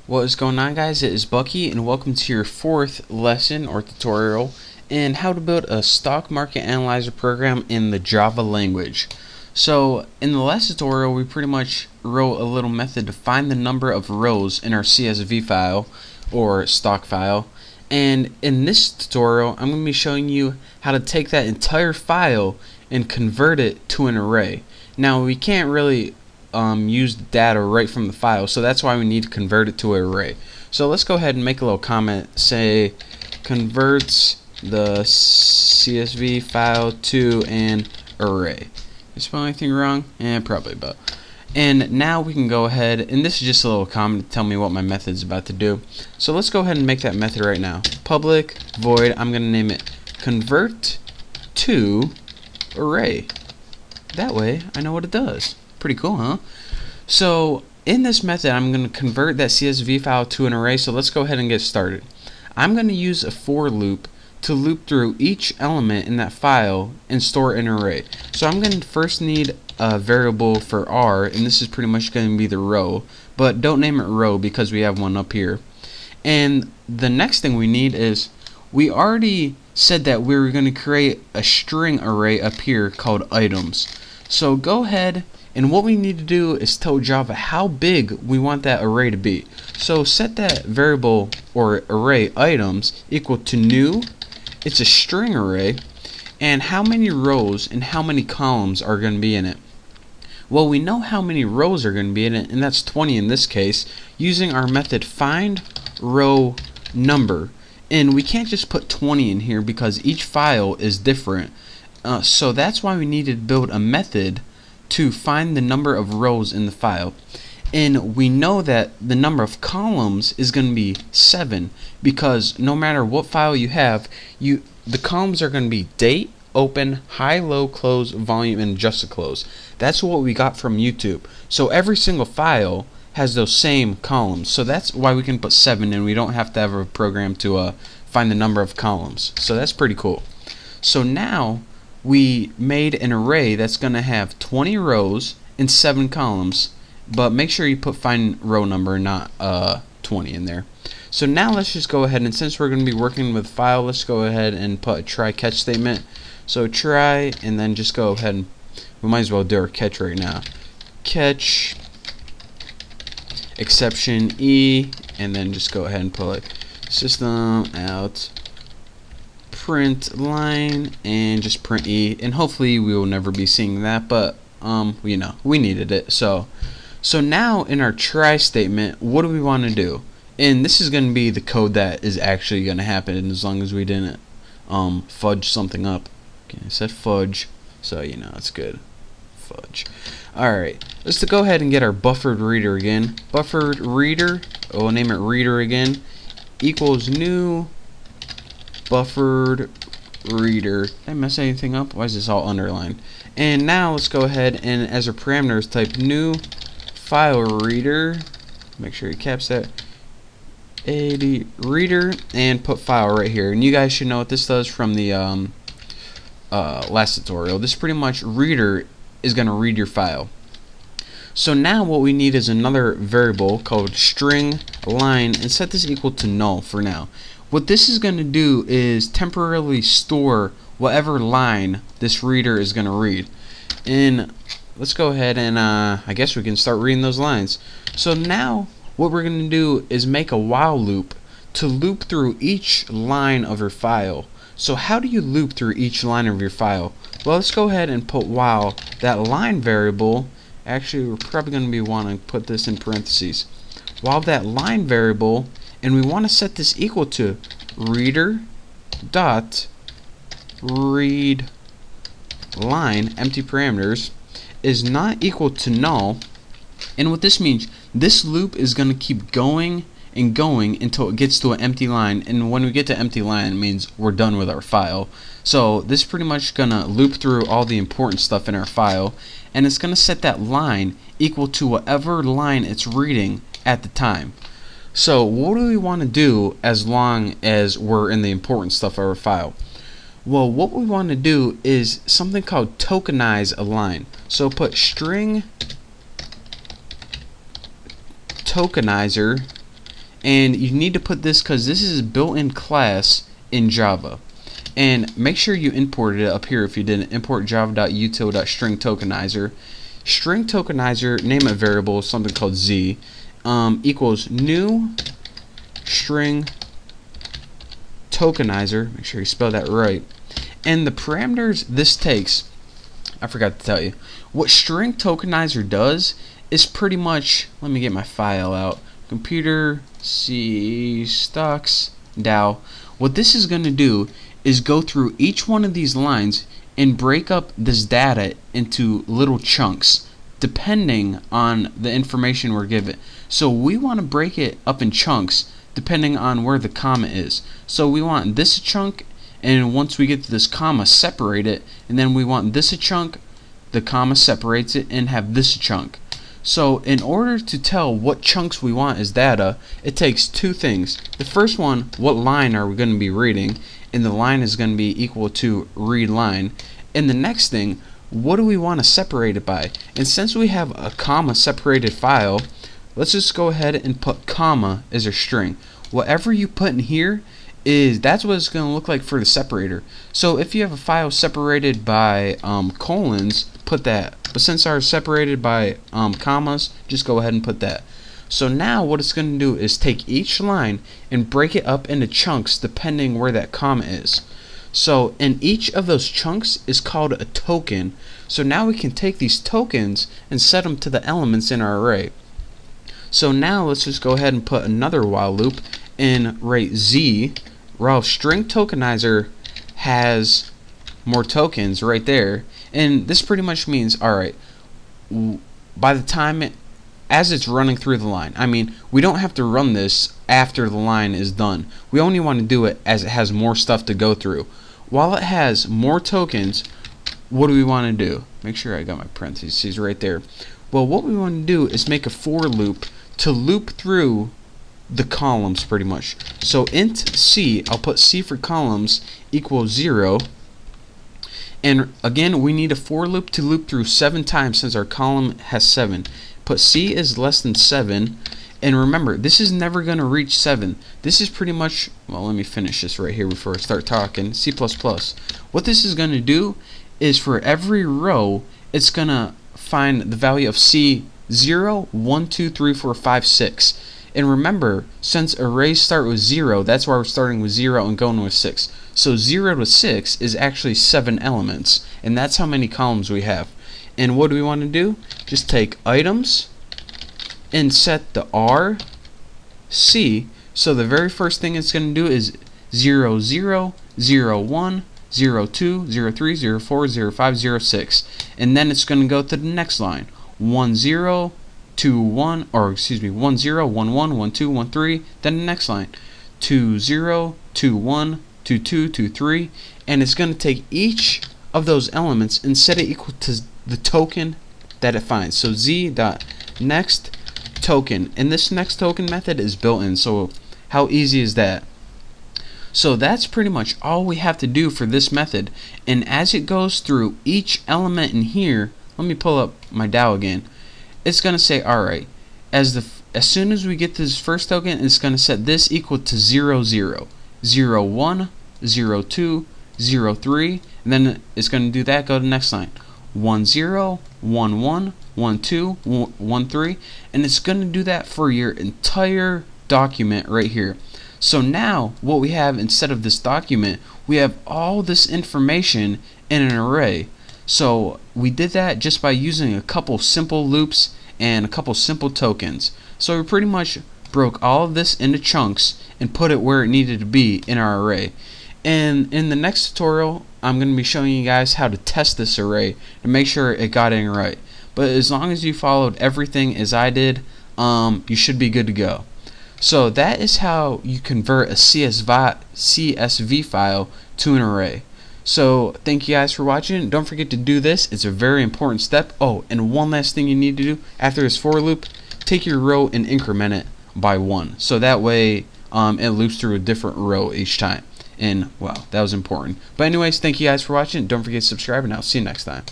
What is going on, guys? It is Bucky, and welcome to your fourth lesson or tutorial in how to build a stock market analyzer program in the Java language. So in the last tutorial, we pretty much wrote a little method to find the number of rows in our CSV file or stock file, and in this tutorial I'm going to be showing you how to take that entire file and convert it to an array. Now we can't really use the data right from the file, so that's why we need to convert it to an array. So let's go ahead and make a little comment, say converts the CSV file to an array. Did I spell anything wrong? Probably, but. And now we can go ahead, and this is just a little comment to tell me what my method is about to do. So let's go ahead and make that method right now. Public void, I'm going to name it convert to array. That way I know what it does. Pretty cool, huh? So in this method I'm going to convert that CSV file to an array, so let's go ahead and get started. I'm going to use a for loop to loop through each element in that file and store an array. So I'm going to first need a variable for r, and this is pretty much going to be the row, but don't name it row because we have one up here. And the next thing we need is, we already said that we were going to create a string array up here called items. So go ahead, and what we need to do is tell Java how big we want that array to be. So set that variable or array items equal to new. It's a string array, and how many rows and how many columns are going to be in it. Well, we know how many rows are going to be in it, and that's 20 in this case, using our method find row number. And we can't just put 20 in here because each file is different. So that's why we need to build a method to find the number of rows in the file. And we know that the number of columns is going to be 7, because no matter what file you have, the columns are going to be date, open, high, low, close, volume, and adjusted close. That's what we got from YouTube. So every single file has those same columns. So that's why we can put 7, and we don't have to have a program to find the number of columns. So that's pretty cool. So now we made an array that's going to have 20 rows and 7 columns, but make sure you put find row number, not 20 in there. So now let's just go ahead, and since we're going to be working with file, let's go ahead and put a try catch statement. So try, and then just go ahead and we might as well do our catch right now. Catch exception E, and then just go ahead and put like system out print line and just print E, and hopefully we will never be seeing that, but you know, we needed it. So now in our try statement, what do we want to do? And this is going to be the code that is actually going to happen, as long as we didn't fudge something up. Okay, I said fudge, so you know it's good. Fudge. Alright, let's go ahead and get our buffered reader again. Buffered reader, we'll name it reader again, equals new buffered reader. Did I mess anything up? Why is this all underlined? And now let's go ahead and as our parameters type new file reader. Make sure you caps that AD reader and put file right here. And you guys should know what this does from the last tutorial. This pretty much reader is going to read your file. So now what we need is another variable called string line, and set this equal to null for now. What this is going to do is temporarily store whatever line this reader is going to read. And let's go ahead and I guess we can start reading those lines. So now what we're going to do is make a while loop to loop through each line of your file. So how do you loop through each line of your file? Well, let's go ahead and put while that line variable. Actually, we're probably going to be wanting to put this in parentheses. While that line variable, and we want to set this equal to reader dot read line empty parameters is not equal to null. And what this means, this loop is going to keep going and going until it gets to an empty line, and when we get to empty line, it means we're done with our file. So this is pretty much gonna loop through all the important stuff in our file, and it's gonna set that line equal to whatever line it's reading at the time. So what do we want to do as long as we're in the important stuff of our file? Well, what we want to do is something called tokenize a line. So put string tokenizer and you need to put this because this is a built-in class in Java. And make sure you imported it up here if you didn't. Import java.util.string-tokenizer. String tokenizer, name a variable, something called z, equals new string tokenizer. Make sure you spell that right. And the parameters this takes, I forgot to tell you. What string tokenizer does is pretty much, let me get my file out. Computer C stocks DAO. What this is going to do is go through each one of these lines and break up this data into little chunks depending on the information we're given. So we want to break it up in chunks depending on where the comma is. So we want this a chunk, and once we get to this comma, separate it, and then we want this a chunk, the comma separates it, and have this a chunk. So in order to tell what chunks we want as data, it takes two things. The first one, what line are we going to be reading, and the line is going to be equal to read line. And the next thing, what do we want to separate it by? And since we have a comma separated file, let's just go ahead and put comma as a string. Whatever you put in here, that's what it's going to look like for the separator. So if you have a file separated by colons, put that. But since ours separated by commas, just go ahead and put that. So now what it's going to do is take each line and break it up into chunks depending where that comma is. So in each of those chunks is called a token. So now we can take these tokens and set them to the elements in our array. So now let's just go ahead and put another while loop and write z, while string tokenizer has more tokens right there. And this pretty much means, alright, by the time as it's running through the line, I mean, we don't have to run this after the line is done. We only want to do it as it has more stuff to go through. While it has more tokens, what do we want to do? Make sure I got my parentheses right there. Well, what we want to do is make a for loop to loop through the columns pretty much. So int c, I'll put c for columns, equals 0. And again, we need a for loop to loop through 7 times since our column has 7. Put c is less than 7. And remember, this is never going to reach 7. This is pretty much, well, let me finish this right here before I start talking. C++. What this is going to do is for every row, it's going to find the value of c 0, 1, 2, 3, 4, 5, 6. And remember, since arrays start with 0, that's why we're starting with 0 and going with 6. So 0 to 6 is actually 7 elements, and that's how many columns we have. And what do we want to do? Just take items and set the R, C. So the very first thing it's going to do is 0, 0, 0, 1, 0, 2, 0, 3, 0, 4, 0, 5, 0, 6. And then it's going to go to the next line. 1, 0, 2, 1, or excuse me, 1, 0, 1, 1, 1, 2, 1, 3. Then the next line. 2, 0, 2, 1, 2, 2, 2, 3. And it's going to take each of those elements and set it equal to the token that it finds. So z.next token, and this next token method is built in, so how easy is that? So that's pretty much all we have to do for this method. And as it goes through each element in here, let me pull up my DAO again. It's going to say, alright, as soon as we get to this first token, it's going to set this equal to 0, 0, 0, 1, 0, 2, 0, 3, and then it's going to do that, go to the next line. 1, 0, 1, 1, 1, 2, 1, 3, and it's going to do that for your entire document right here. So now what we have instead of this document, we have all this information in an array. So we did that just by using a couple simple loops and a couple simple tokens. So we pretty much broke all of this into chunks and put it where it needed to be in our array. And in the next tutorial, I'm going to be showing you guys how to test this array to make sure it got in right. But as long as you followed everything as I did, you should be good to go. So that is how you convert a CSV file to an array. So thank you guys for watching. Don't forget to do this. It's a very important step. Oh, and one last thing you need to do after this for loop, take your row and increment it by 1. So that way it loops through a different row each time. And, well, that was important. But anyways, thank you guys for watching. Don't forget to subscribe, and I'll see you next time.